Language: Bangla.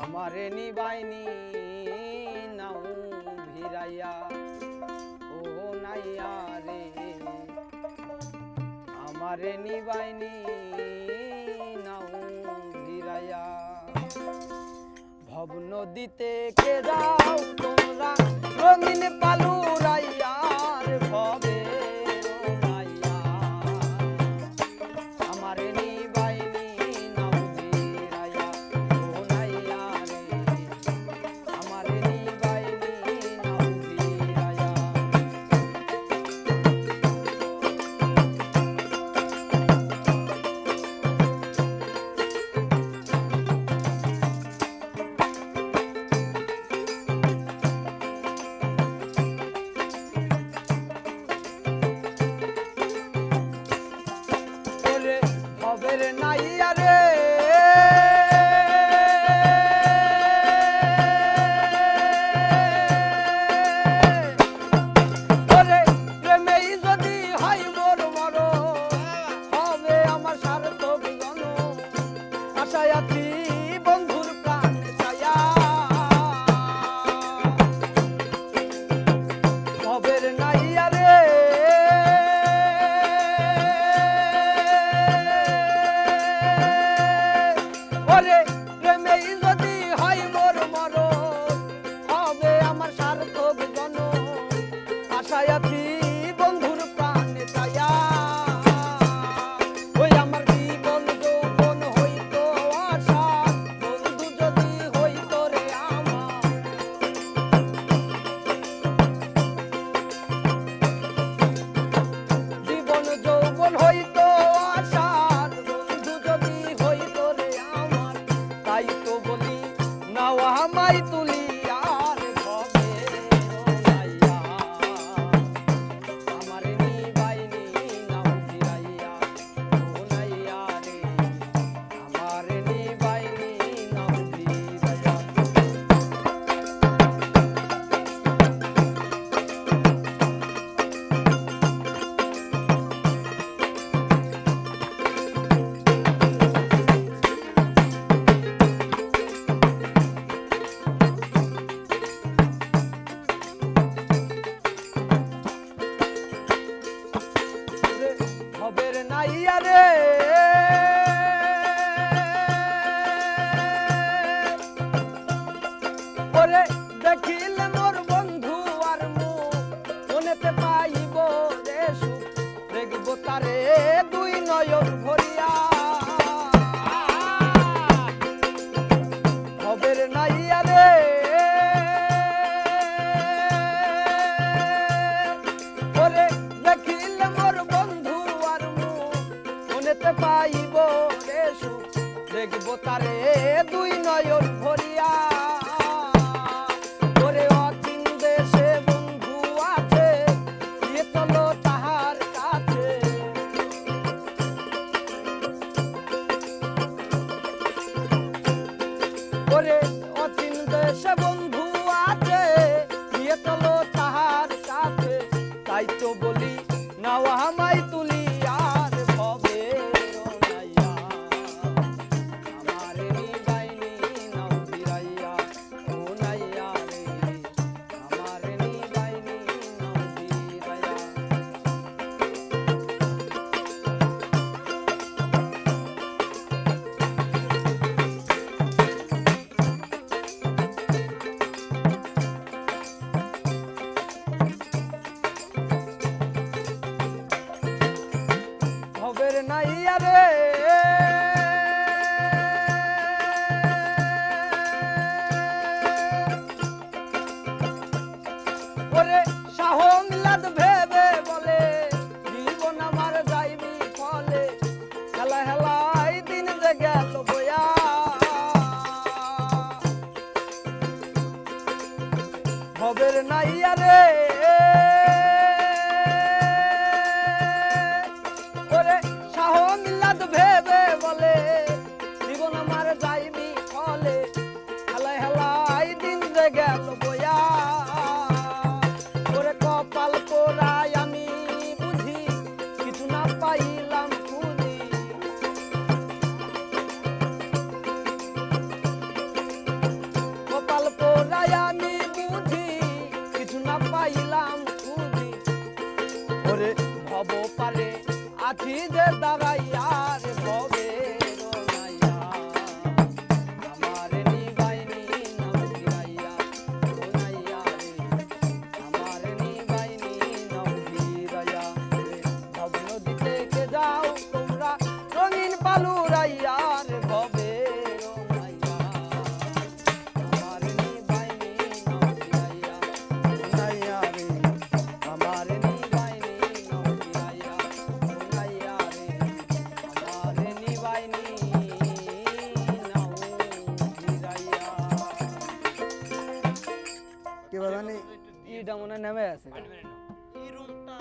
আমারে নিবাইনি নাও ভিড়াইয়া ও নাইয়া রে, আমারে নিবাইনি নাও ভিড়াইয়া। ভব নদীতে কে যাও তোমরা রঙিন পালুরাইয়া রে ভবে রঙাইয়া, আমারে নিবাইনি নাও ভিড়াইয়া ও নাইয়া রে, আমারে নিবাইনি নাও ভিড়াইয়া। ভবের নাইয়া রে ওরে, প্রেমেই যদি হয় মোর মরণ, হবে আমার সার্থক জনম। আশায় আছি বন্ধুর প্রাণ ছায়া, ভবের নাইয়া রে ওরে, প্রেমেই যদি হয় মোর মরণ, হবে আমার সার্থক জনম। আশায় আছি বন্ধুর প্রাণে ছায়া, ওই আমার জীবন যৌবন হইতো আশা, বন্ধু যদি হইতো রে আমার। জীবন যৌবন হইতো আশার, বন্ধু যদি হইতো রে আমার। তাই তো বলি নাও আমায় তুলিয়া রে ভবে রঙাইয়া, আমারে নিবাইনি নাও ভিড়াইয়া ও নাইয়া রে, আমারে নিবাইনি নাও ভিড়াইয়া। ভবের নাইয়া রে ওরে, দেখিলে মোর বন্ধু আর মুখ, মনেতে পাইব রে সুখ, দেখব তারে দুই নয়ন ভরিয়া। ভবের নাইয়া রে ওরে, দেখিলে মোর বন্ধু আর মুখ, মনেতে পাইব রে সুখ, দেখব তারে দুই নয়ন ভরিয়া। ওরে অচিন দেশে বন্ধু আছে, এ চলো তাহার কাছে। ওরে অচিন দেশে বন্ধু আছে, এ চলো তাহার কাছে। তাই তো বলি নাও আমায় তুলিয়া রে ভবে রঙাইয়া, আমারে নিবাইনি নাও ভিড়াইয়া ও নাইয়া রে, আমারে নিবাইনি নাও ভিড়াইয়া। ভবের নাইয়া রে ওরে, শাহ মিলাদ ভেবে বলে জীবন আমার যাইবি ফলে, হেলা হেলাই দিন যে গেল বয়া। ভবের নাইয়া রে ওরে, শাহ মিলাদ ভেবে বলে জীবন আমার যাইবি ফলে, হেলাই হেলাই দিন যে গেল বয়া। ওরে কপাল পোড়ায় আমি বুঝি, কিছু না পাইলাম খুঁজি। জানি ইটা মনে হয় নেমে আছে এই রুমটা